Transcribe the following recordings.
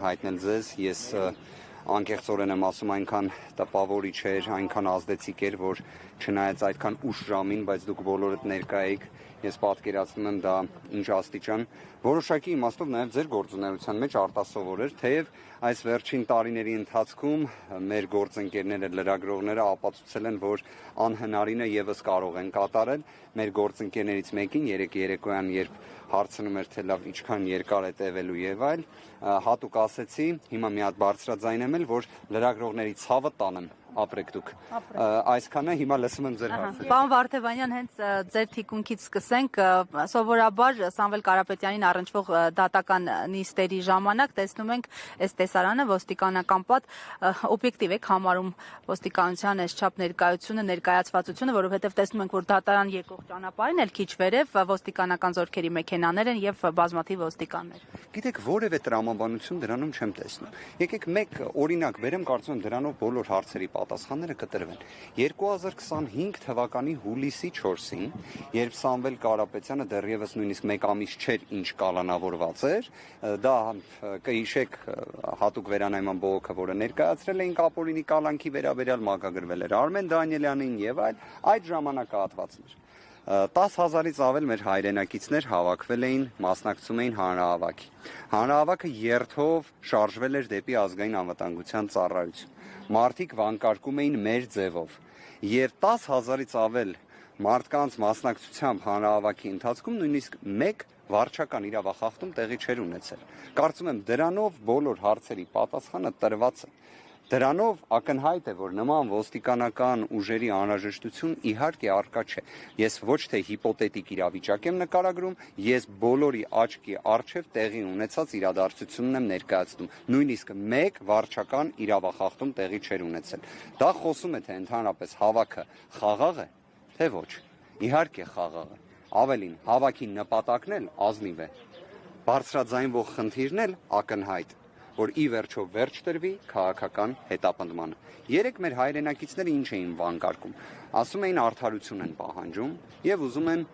Հայտնել ձեզ, ես անկեղծորեն եմ ասում, այնքան տպավորիչ էր, այնքան ազդեցիկ էր, որ չնայած այդքան ուշ ժամին, բայց դուք բոլորդ ներկա եք, ես պատկերացնում եմ դա ինչ աստիճան, որոշակի իմաստով նաև ձեր գործունեության մեջ արտասովոր էր, թեև այս վերջին տարիների ընթացքում մեր գործընկերները, լրագրողները ապացուցել են, որ անհնարինը եւս կարող են կատարել։ Մեր գործընկերներից մեկին երեկ երեկոյան, երբ հարցնում էր, թե լավ ինչքան երկար է տևելու եւ այլ, հատուկ ասեցի, հիմա մի հատ բարձրաձայն եմ էլ, որ լրագրողների ցավը տանեմ, ապրեք դուք։ Այսքանը հիմա լսում եմ ձեր հարցը։ Պարոն Վարդևանյան, հենց ձեր թիկունքից սկսենք, սովորաբար Սամվել Կարապետյանին առնչվող դատական նիստերի ժամանակ տեսնում ենք այս տեսարանը ոստիկանական պատ օբյեկտիվ եք համարում ոստիկանության այսչափ ներկայությունը, ներկայացվածությունը, որովհետև տեսնում ենք, որ դատարան եկող ճանապարհին էլ քիչ վերև ոստիկանական զորքերի մեքենաներ են եւ բազմաթիվ ոստիկաններ։ Գիտեք, որևէ տրամաբանություն դրանում չեմ տեսնում։ Եկեք մեկ օրինակ բերեմ, կարծում եմ դրանով բոլոր հարցերի պատասխանները կտրվեն։ 2025 թվականի հուլիսի 4-ին, երբ Սամվել Կարապետյանը դեռևս նույնիսկ մեկ ամիս չէր ինչ կալանավորված էր, դա կհիշեք հատուկ վերանայման բողոքը, որը ներկայացրել էին Ապօրինի կալանքի վերաբերյալ, մակագրվել էր Արմեն Դանիելյանին եւ այլ, այդ ժամանակահատվածներ 10,000-ից ավել մեր հայրենակիցներ հավաքվել էին, մասնակցում էին հանրահավաքի։ Հանրահավաքը երթով շարժվել էր դեպի ազգային անվտանգության ծառայություն։ Մարդիկ վանկարկում էին մեր ձևով եւ 10,000-ից ավել մարդկանց մասնակցությամբ հանրահավաքի ընթացքում նույնիսկ մեկ վարչական իրավախախտում տեղի չէր ունեցել։ Կարծում եմ դրանով բոլոր հարցերի պատասխանը տրված է։ Դրանով ակնհայտ է, որ նման ոստիկանական ուժերի անհրաժեշտություն իհարկե առկա չէ։ Ես ոչ թե հիպոթետիկ իրավիճակ եմ նկարագրում, ես բոլորի աչքի առջև տեղի ունեցած իրադարձությունն եմ ներկայացնում։ Նույնիսկ մեկ վարչական իրավախախտում տեղի չէր ունեցել։ Դա խոսում է, թե ընդհանրապես հավաքը խաղաղ է, թե ոչ։ Իհարկե խաղաղ է։ Ավելին, հավաքի նպատակն էլ ազնիվ է։ Բարձրաձայնվող խնդիրն էլ ակնհայտ, որ ի վերջո վերջ տրվի քաղաքական հետապնդմանը։ Երեք մեր հայրենակիցները ինչ էին վանկարկում։ Ասում էին արդարություն են պահանջում եւ ուզում են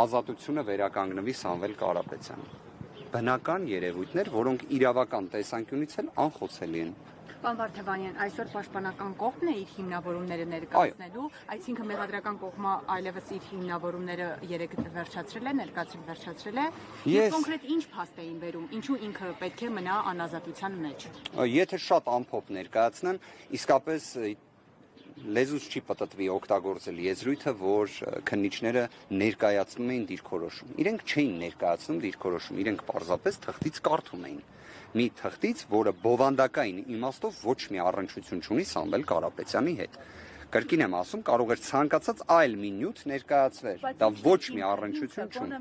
ազատությունը վերականգնվի Սամվել Կարապետյանը։ Բնական երևույթներ, որոնք իրավական տեսանկյունից էլ անխոցելի են։ Պարոն Վարդևանյան, այսօր պաշտպանական կողմն է իր հիմնավորումները ներկայացնելու, այսինքն մեղադրական կողմը այլևս իր հիմնավորումները երեք վերջացրել է, եւ կոնկրետ ինչ փաստ էին բերում, ինչու ինքը պետք է մնա անազատության մեջ։ Եթե շատ ամփոփ ներկայացնեմ, իսկապես լեզուս չի պատտվի օգտագործել եզրույթը, որ քննիչները ներկայացնում էին դիրքորոշում։ Իրենք չէին ներկայացնում դիրքորոշում, իրենք պարզապես թղթից կարդում էին։ Մի թղթից, որը բովանդակային իմաստով ոչ մի առնչություն չունի Սամվել Կարապետյանի հետ։ Կրկին եմ ասում, կարող էր ցանկացած այլ մի նյութ ներկայացվել։ Դա ոչ մի առնչություն չունի։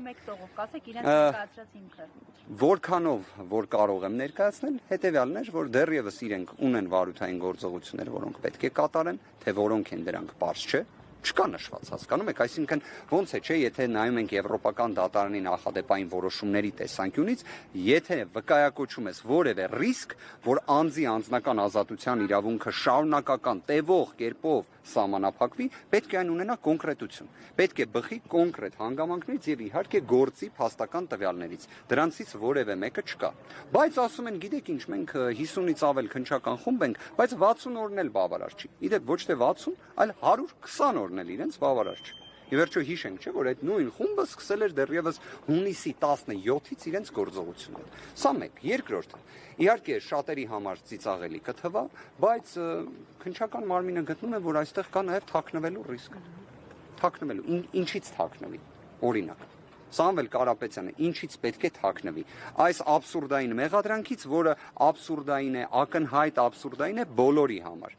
Որքանով որ կարող եմ ներկայացնել, հետեւյալն էր, որ դեռևս իրենք ունեն վարութային գործողություններ, որոնք պետք է կատարեն, թե որոնք են դրանք բարձ չէ, չկա նշված, հասկանում եք, այսինքն ոնց է, չէ, եթե նայում ենք եվրոպական դատարանի նախադեպային որոշումների տեսանկյունից, եթե վկայակոչում ես որևէ ռիսկ, որ անձի անձնական ազատության իրավունքը շարունակական տևող կերպով սահմանափակվի, պետք է այն ունենա կոնկրետություն, պետք է բխի կոնկրետ հանգամանքներից եւ իհարկե գործի փաստական տվյալներից, դրանցից որևէ մեկը չկա, բայց ասում են, գիտեք ինչ, մենք 50-ից ավել քննչական խումբ ենք, բայց 60 օրն էլ բավարար չի, իդեպ ոչ թե 60, այլ 120 օրն էլ իրենց բավարար չի։ Ի վերջո հիշենք, չէ, որ այդ նույն խումբը սկսել էր դեռևս հունիսի 17-ից իրենց գործողությունները։ Սա մեկ, երկրորդը։ Իհարկե շատերի համար ծիծաղելի կթվա, բայց քննչական մարմինը գտնում է, որ այստեղ կա նաև թաքնվելու ռիսկ։ Թաքնվելու, ինչից թաքնվի։ Օրինակ, Սամվել Կարապետյանը ինչից պետք է թաքնվի։ Այս աբսուրդային մեղադրանքից, որը աբսուրդային է, ակնհայտ աբսուրդային է բոլորի համար։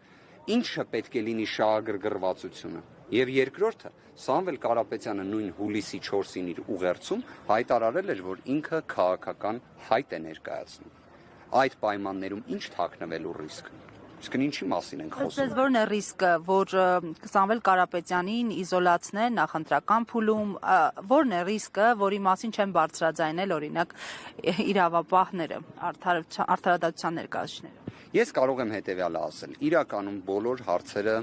Ինչը պետք է լինի շահագրգռվածությունը։ Եվ երկրորդը, Սամվել Կարապետյանը նույն հուլիսի 4-ին իր ուղերձում հայտարարել էր, որ ինքը քաղաքական հայտ է ներկայացնում։ Այդ պայմաններում ինչ թաքնվելու ռիսկ։ Իսկ ինչի մասին ենք խոսում։ Ըստ որն է ռիսկը, որ Սամվել Կարապետյանին իզոլացնեն նախընտրական փուլում, որն է ռիսկը, որի մասին չեն բարձրաձայնել օրինակ իրավապահները, արդարադատության ներկայացուցիչները։ Ես կարող եմ հետևյալը ասել. իրականում բոլոր հարցերը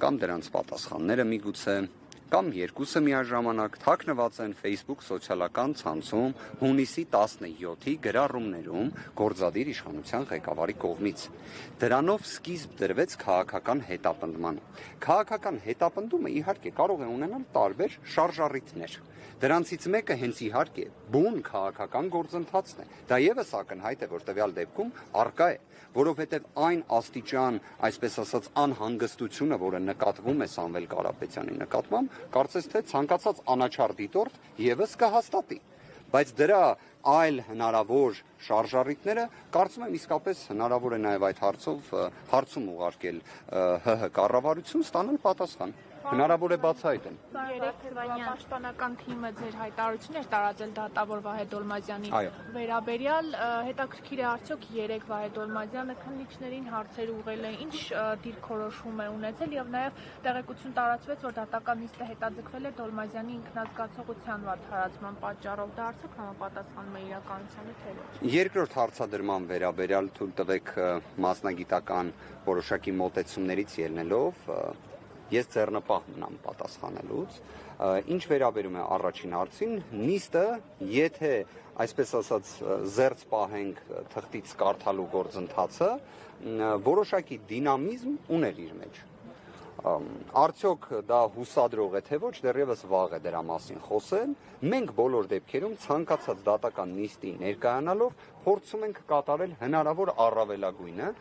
կամ դրանց պատասխանները միգուցե կամ երկուսը միաժամանակ թաքնված են Facebook սոցիալական ցանցում հունիսի 17-ի գրառումներում գործադիր իշխանության ղեկավարի կողմից։ Դրանով սկիզբ դրվեց քաղաքական հետապնդման։ Քաղաքական հետապնդումը իհարկե կարող է ունենալ տարբեր շարժառիթներ։ Դրանցից մեկը հենց իհարկե բուն քաղաքական գործընթացն է։ Դա եւս ակնհայտ է, որ տվյալ դեպքում արկա է, որովհետև այն աստիճան, այսպես ասած, անհանգստությունը, որը նկատվում է Սամվել Կարապետյանի նկատմամբ, կարծես թե ցանկացած անաչառ դիտորդ եւս կհաստատի։ Բայց դրա այլ հնարավոր շարժառիթները կարծում եմ իսկապես հնարավոր է նաև այդ հարցում ուղարկել ՀՀ կառավարություն ստանալ պատասխան։ Հնարավոր է բացահայտել։ Պաշտպանական թիմը ձեր հայտարարություններ տարածել դատավոր Վահե Դոլմազյանի վերաբերյալ, հետաքրքիր է արդյոք երեք Վահե Դոլմազյանը քննիչներին հարցեր ուղղել է, ինչ դիրքորոշում է ունեցել եւ նաեւ տեղեկություն տարածվեց, որ դատական նիստը հետաձգվել է Դոլմազյանի ինքնազգացողության վատթարացման պատճառով, դա արդյոք համապատասխանում է իրականությանը թե ոչ։ Երկրորդ հարցադրման վերաբերյալ թույլ տվեք մասնագիտական որոշակի մոտեցումներից ելնելով ես ձեռնպահ մնամ պատասխանելուց, ինչ վերաբերում է առաջին հարցին, նիստը, եթե այսպես ասած զերծ պահենք թղթից կարդալու գործընթացը, որոշակի դինամիզմ ուներ իր մեջ։ Արդյոք դա հուսադրող է թե ոչ, դեռևս վաղ է դրա մասին խոսել։ Մենք բոլոր դեպքերում ցանկացած դատական նիստի ներկայանալով փորձում ենք կատարել հնարավոր առավելագույնը,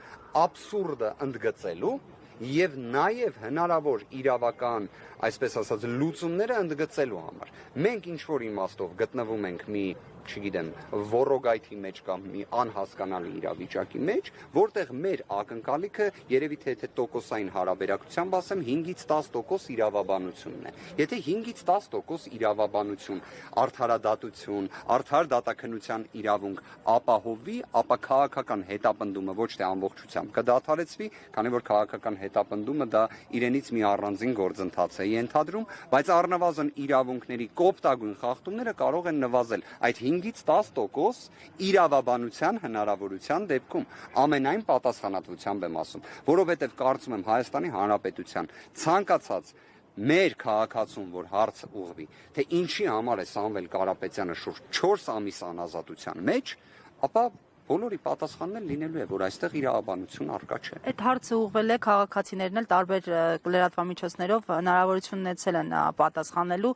աբսուրդը ընդգծելու եւ նաեւ հնարավոր իրավական, այսպես ասած, լուծումները ընդգծելու համար։ Մենք ինչ որ իմաստով գտնվում ենք մի, չգիտեմ, ոռոգայթի մեջ կամ մի անհասկանալի իրավիճակի մեջ, որտեղ մեր ակնկալիքը երևի թե տոկոսային հարաբերակցությամբ ասեմ 5-ից 10% իրավաբանությունն է։ Եթե 5-ից 10% իրավաբանություն, արդարադատություն, արդար դատաքննության իրավունք ապահովվի, ապա քաղաքական հետապնդումը ոչ թե ամբողջությամբ կդադարեցվի, քանի որ քաղաքական հետապնդումը դա իրենից մի առանձին գործընթաց է ենթադրում, բայց առնվազն իրավունքների կոպտագույն խախտումները կարող են նվազել այդ 5-ից 10% իրավաբանության հնարավորության դեպքում, ամենայն պատասխանատվությամբ եմ ասում, որովհետև կարծում եմ Հայաստանի Հանրապետության ցանկացած մեր քաղաքացուն, որ հարց ուղղվի, թե ինչի համար է Սամվել Կարապետյանը շուրջ 4 ամիս անազատության մեջ, ապա բոլորի պատասխանն էլ լինելու է, որ այստեղ իրավաբանություն առկա չէ։ Այդ հարցը ուղղվել է քաղաքացիներն էլ տարբեր լրատվամիջոցներով հնարավորություն ունեցել են պատասխանելու,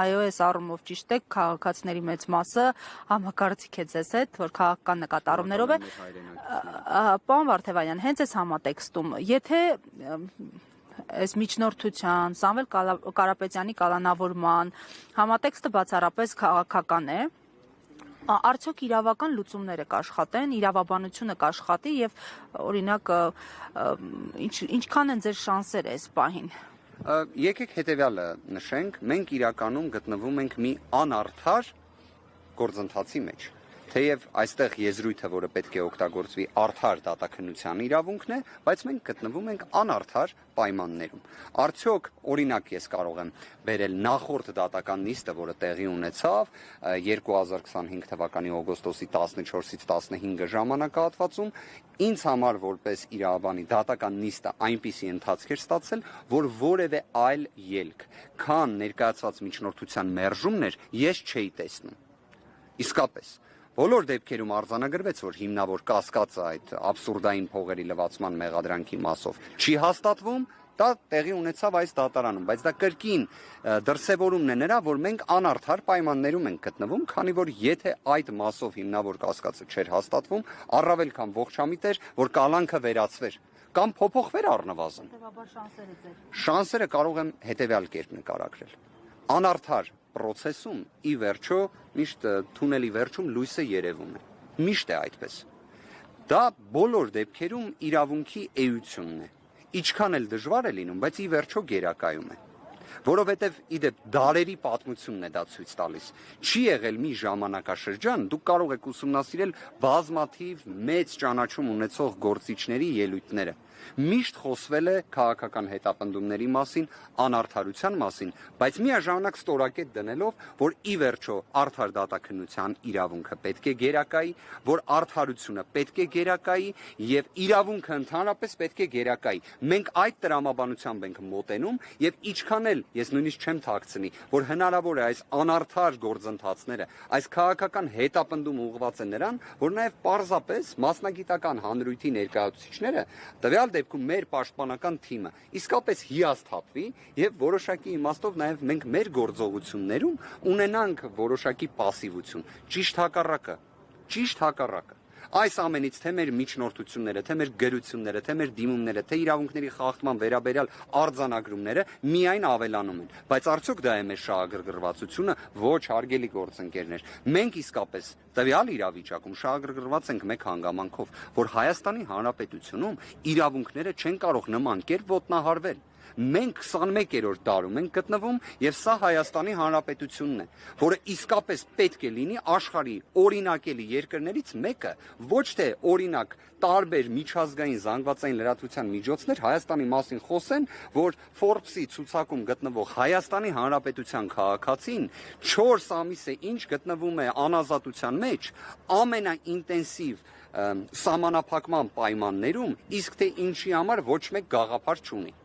այո, այս առումով ճիշտ է, քաղաքացիների մեծ մասը համակարծիք է ձեզ հետ, որ քաղաքական նկատառումներով է։ Պարոն Վարդևանյան, հենց այս համատեքստում, եթե այս միջնորդության, Սամվել Կարապետյանի կալանավորման համատեքստը բացառապես քաղաքական է, արդյոք իրավական լուծումները կաշխատեն, իրավաբանությունը կաշխատի եւ օրինակ ինչքան են ձեր շանսերը այս պահին։ Եկեք հետեւյալը նշենք, մենք իրականում գտնվում ենք մի անարդար գործընթացի մեջ։ Թեև այստեղ եզրույթը, որը պետք է օգտագործվի արդար դատաքննության իրավունքն է, բայց մենք գտնվում ենք անարդար պայմաններում։ Արդյոք, օրինակ ես կարող եմ բերել նախորդ դատական նիստը, որը տեղի ունեցավ 2025 թվականի օգոստոսի 14-ից 15 ժամանակահատվածում, ինձ համար որպես իրավաբանի դատական նիստը այնպիսի ընթացք էր ստացել, որ որևէ այլ ելք, քան ներկայացված միջնորդության մերժումներ, ես չէի տեսնում։ Իսկապես բոլոր դեպքերում արձանագրվեց, որ հիմնավոր կասկածը այդ աբսուրդային փողերի լվացման մեղադրանքի մասով չի հաստատվում, դա տեղի ունեցավ այս դատարանում, բայց դա կրկին դրսևորումն է նրա, որ մենք անարդար պայմաններում ենք գտնվում, քանի որ եթե այդ մասով հիմնավոր կասկածը չէր հաստատվում, առավել քան ողջամիտ էր, որ կալանքը վերացվեր կամ փոփոխվեր առնվազն։ Շանսերը կարող եմ հետևյալ կերպ նկարագրել։ Անարդար պրոցեսում ի վերջո միշտ թունելի վերջում լույսը երևում է։ Միշտ է այդպես։ Դա բոլոր դեպքերում իրավունքի էությունն է։ Ինչքան էլ դժվար է լինում, բայց ի վերջո գերակայում է։ Որովհետև իդեպ դարերի պատմությունն է դա ցույց տալիս։ Չի եղել մի ժամանակաշրջան, դուք կարող եք ուսումնասիրել բազմաթիվ մեծ ճանաչում ունեցող գործիչների ելույթները։ Միշտ խոսվել է քաղաքական հետապնդումների մասին, անարդարության մասին, բայց միաժամանակ ստորակետ դնելով, որ ի վերջո արդար դատաքննության իրավունքը պետք է գերակայի, որ արդարությունը պետք է գերակայի եւ իրավունքը ընդհանրապես պետք է գերակայի։ Մենք այդ տրամաբանությամբ ենք մոտենում եւ ինչքան էլ ես նույնիսկ չեմ թաքցնի, որ հնարավոր է այս անարդար գործընթացները, այս քաղաքական հետապնդումը ուղղված է նրան, որ նաեւ պարզապես մասնագիտական հանրույթի ներկայացուցիչները տվյալ դեպքում մեր պաշտպանական թիմը իսկապես հիասթափվի եւ որոշակի իմաստով նաեւ մենք մեր գործողություններում ունենանք որոշակի пассивություն, ճիշտ հակառակը։ Այս ամենից թե մեր միջնորդությունները, թե մեր գրությունները, թե մեր դիմումները, թե իրավունքների խախտման վերաբերյալ արձանագրումները միայն ավելանում են, բայց արդյոք դա է մեր շահագրգռվածությունը? Ոչ, հարգելի գործընկերներ, մենք իսկապես տվյալ իրավիճակում շահագրգռված ենք մեկ հանգամանքով, որ Հայաստանի Հանրապետությունում իրավունքները չեն կարող նման կերպ ոտնահարվել։ Մենք 21-րդ դարում ենք գտնվում եւ սա Հայաստանի Հանրապետությունն է, որը իսկապես պետք է լինի աշխարհի օրինակելի երկրներից մեկը, ոչ թե օրինակ տարբեր միջազգային զանգվածային լրատվության միջոցներ Հայաստանի մասին խոսեն, որ Forbes-ի ցուցակում գտնվող Հայաստանի Հանրապետության քաղաքացին 4 ամիս է ինչ գտնվում է անազատության մեջ ամենաինտենսիվ սահմանափակման պայմաններում, իսկ թե ինչի համար ոչ մեկ գաղափար չունի։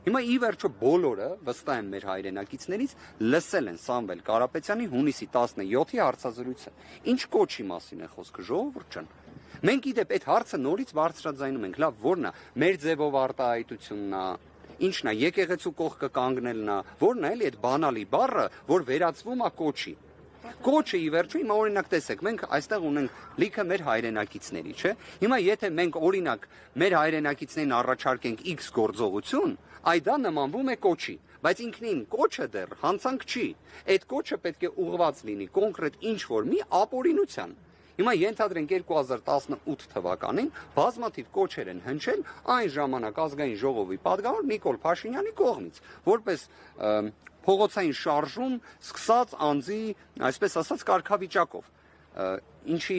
Հիմա ի վերջո բոլորը, վստահ եմ մեր հայրենակիցներից, լսել են Սամվել Կարապետյանի հունիսի 17-ի հարցազրույցը։ Ինչ կոչի մասին է խոսքը, ժողովուրդ ջան։ Մենք իդեպ այդ հարցը նորից բարձրաձայնում ենք, լավ, որն է, մեր ձևով արտահայտությունն է, ինչն է, եկեղեցու կողքը կանգնելն է, որն է էլի այդ բանալի բառը, որ վերածվում է կոչի։ Կոչը ի վերջո հիմա օրինակ տեսեք, մենք այստեղ ունենք լիքը մեր հայրենակիցների, չէ՞։ Հիմա եթե մենք օրինակ մեր հայրենակիցներին առաջարկենք X գործողություն, այդ դա նմանվում է կոչի, բայց ինքնին կոչը դեռ հանցանք չի։ Այդ կոչը պետք է ուղղված լինի կոնկրետ ինչ-որ մի ապօրինության։ Հիմա ենթադրենք 2018 թվականին բազմաթիվ կոչեր են հնչել այն ժամանակ ազգային ժողովի պատգամավոր Նիկոլ Փաշինյանի կողմից, որպես փողոցային շարժում սկսած անձի, այսպես ասած, կարգավիճակով, ինչի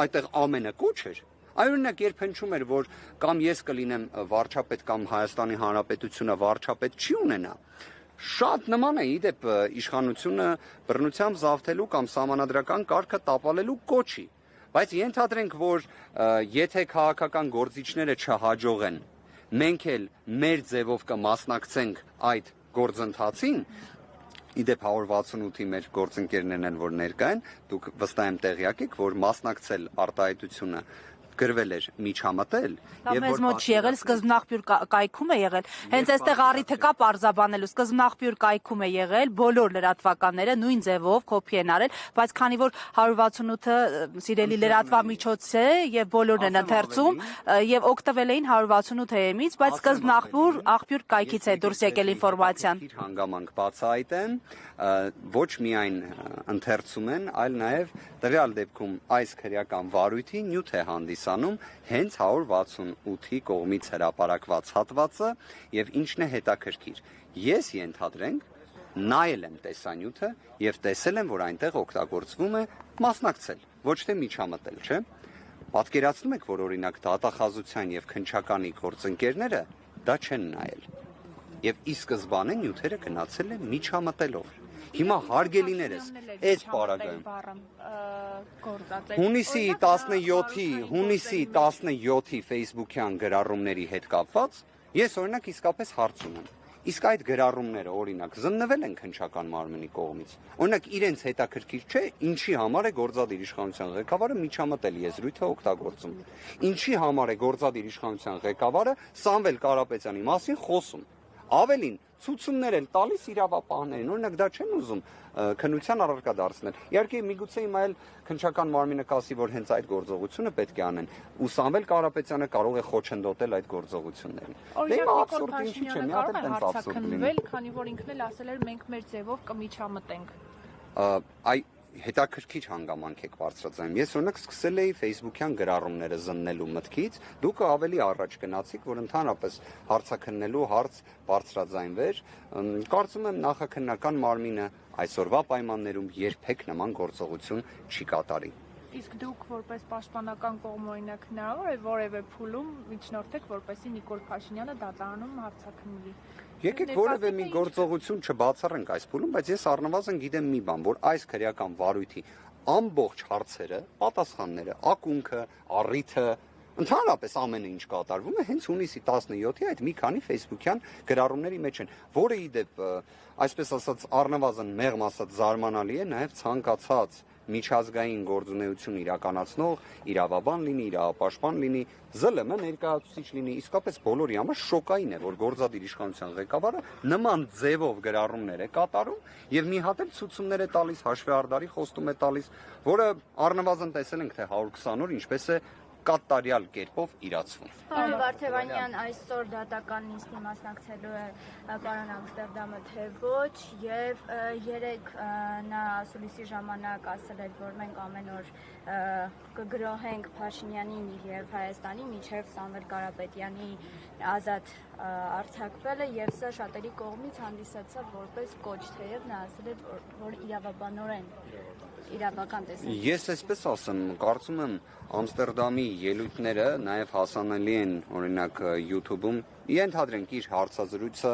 այդտեղ ամենը կոչ էր, այօրինակ երբ հնչում էր, որ կամ ես կլինեմ վարչապետ կամ Հայաստանի Հանրապետությունը վարչապետ չի ունենա, շատ նման է իդեպ իշխանությունը բռնությամբ զավթելու կամ սահմանադրական կարգը տապալելու կոչի, բայց ենթադրենք, որ եթե քաղաքական գործիչները չհաջողեն, մենք էլ մեր ձևով կմասնակցենք այդ գործընթացին, իդեպ 168-ի մեր գործընկերներն են, որ ներկա են, դուք վստահ եմ տեղյակ եք, որ մասնակցել արտահայտությունը գրվել էր միջամտել եւ մեզ մոտ չի եղել, սկզբնաղբյուր կայքում է եղել, հենց այստեղ առիթը կա պարզաբանելու, սկզբնաղբյուր կայքում է եղել, բոլոր լրատվականները նույն ձևով կոպի են արել, բայց քանի որ 168-ը սիրելի լրատվամիջոց է եւ բոլորն են ընթերցում եւ օգտվել էին 168-ից, բայց սկզբնաղբյուր կայքից է դուրս եկել ինֆորմացիան։ Հանգամանք բացահայտեմ, ոչ միայն ընթերցում են, այլ նաեւ տվյալ դեպքում այս քրեական վարույթի նյութ է հանդիսանում հենց 168-ի կողմից հրապարակված հատվածը եւ ինչն է հետաքրքիր։ Ես ենթադրենք նայել եմ տեսանյութը եւ տեսել եմ, որ այնտեղ օգտագործվում է մասնակցել, ոչ թե միջամտել, չէ՞։ Պատկերացնում եք, որ օրինակ դատախազության եւ քննչականի գործընկերները դա չեն նայել։ Եւ ի սկզբանե նյութերը գնացել են միջամտելով։ Հիմա հարգելիներս, այս պարագայում հունիսի 17-ի Facebook-յան գրառումների հետ կապված ես օրինակ իսկապես հարց ունեմ։ Իսկ այդ գրառումները օրինակ զննվել են քննչական մարմնի կողմից։ Օրինակ իրենց հետաքրքիր չէ, ինչի համար է գործադիր իշխանության ղեկավարը միջամտել եզրույթը օգտագործում։ Ինչի համար է գործադիր իշխանության ղեկավարը Սամվել Կարապետյանի մասին խոսում։ Ավելին, ցուցումներ են տալիս իրավապահներին, օրինակ դա չեն ուզում քննության առարկա դարձնել։ Իհարկե միգուցե հիմա էլ քննչական մարմինը կասի, որ հենց այդ գործողությունը պետք է անեն, ու Սամվել Կարապետյանը կարող է խոչընդոտել այդ գործողություններին։ Դե աբսուրդ ինչի՞ չէ, մի հատ էլ տենց աբսուրդ լինի։ Քանի որ ինքն էլ ասել էր մենք մեր ձևով կմիջամտենք։ Այ հետաքրքիր հանգամանք եք բարձրացնում։ Ես օրինակ սկսել էի Facebook-յան գրառումները զննելու մտքից, դուք ավելի առաջ գնացիք, որ ընդհանրապես հարցաքննելու հարց բարձրաձայնվեր։ Կարծում եմ նախաքննական մարմինը այսօրվա պայմաններում երբեք նման գործողություն չի կատարի։ Իսկ դուք որպես պաշտպանական կողմ օրինակ հնարավոր է որևէ փուլում միջնորդեք, որպեսզի Նիկոլ Փաշինյանը դատարանում հարցաքննվի։ Եկեք որևէ մի գործողություն չբացառենք այս փուլում, բայց ես առնվազն գիտեմ մի բան, որ այս քրեական վարույթի ամբողջ հարցերը, պատասխանները, ակունքը, առիթը, ընդհանրապես ամենը ինչ կատարվում է հենց հունիսի 17-ի այդ մի քանի Facebook-յան գրառումների մեջ են, որը ի դեպ, այսպես ասած, առնվազն մեղմ ասած զարմանալի է նաև ցանկացած միջազգային գործունեություն իրականացնող, իրավաբան լինի, իրավապաշտպան լինի, ԶԼՄ ներկայացուցիչ լինի, իսկապես բոլորի համար շոկային է, որ գործադիր իշխանության ղեկավարը նման ձևով գրառումներ է կատարում եւ մի հատ էլ ցուցումներ է տալիս, հաշվեհարդարի խոստում է տալիս, որը առնվազն տեսել ենք թե 120 օր ինչպես է կատարյալ կերպով իրացվում։ Պարոն Վարդևանյան, այսօր դատական նիստի մասնակցելու է պարոն Ամստերդամը թե ոչ եւ երեք նա ասուլիսի ժամանակ ասել էր, որ մենք ամեն օր կգրոհենք Փաշինյանին եւ Հայաստանի միջև Սամվել Կարապետյանի ազատ արձակվելը եւ սա շատերի կողմից հանդիսացավ որպես կոչ, թեև նա ասել է, որ իրավաբանորեն իրավական տեսակ։ Ես այսպես ասեմ, կարծում եմ Ամստերդամի ելույթները նաև հասանելի են օրինակ YouTube-ում, ենթադրենք իր հարցազրույցը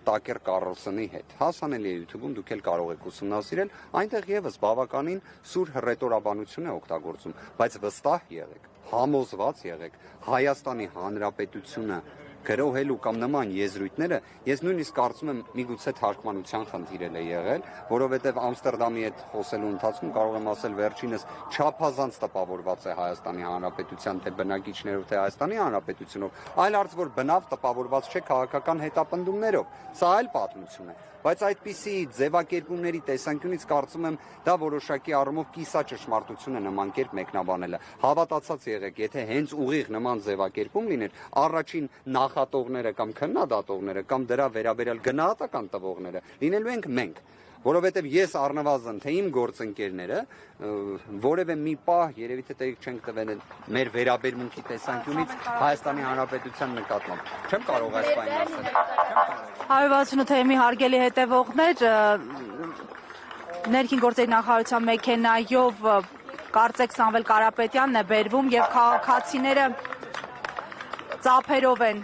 Տակեր Կարլսոնի հետ։ Հասանելի է YouTube-ում, դուք էլ կարող եք ուսումնասիրել, այնտեղ եւս բավականին սուր հռետորաբանություն է օգտագործում, բայց վստահ եղեք, համոզված եղեք, Հայաստանի Հանրապետությունը գրոհելու կամ նման եզրույթները ես նույնիսկ կարծում եմ միգուցե թարգմանության խնդիր է եղել, որովհետև Ամստերդամի հետ խոսելու ընթացքում կարող եմ ասել վերջինս չափազանց տպավորված է Հայաստանի Հանրապետության թե բնակիչներով թե Հայաստանի Հանրապետությունով, այլ արծ որ բնավ տպավորված չէ քաղաքական հետապնդումներով, սա այլ պատմություն է, բայց այդպիսի ձևակերպումների տեսանկյունից կարծում եմ դա որոշակի առումով կիսա ճշմարտություն է նման կերպ մեկնաբանելը, հավատացած եղեք, եթե հենց ուղիղ նման ձևակերպում լիներ, առաջին նախատողները կամ քննադատողները կամ դրա վերաբերյալ գնահատական տվողները լինելու ենք մենք, որովհետև ես առնվազն թե իմ գործընկերները որևէ մի պահ երևի թե տեղիք չենք տվել մեր վերաբերմունքի տեսանկյունից Հայաստանի Հանրապետության նկատմամբ, չեմ կարող այս բանը ասել։ 168-ի հարգելի հետևողներ, ներքին գործերի նախարարության մեքենայով կարծեք Սամվել Կարապետյանն է բերվում եւ քաղաքացիները ծափերով են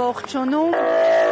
ողջունում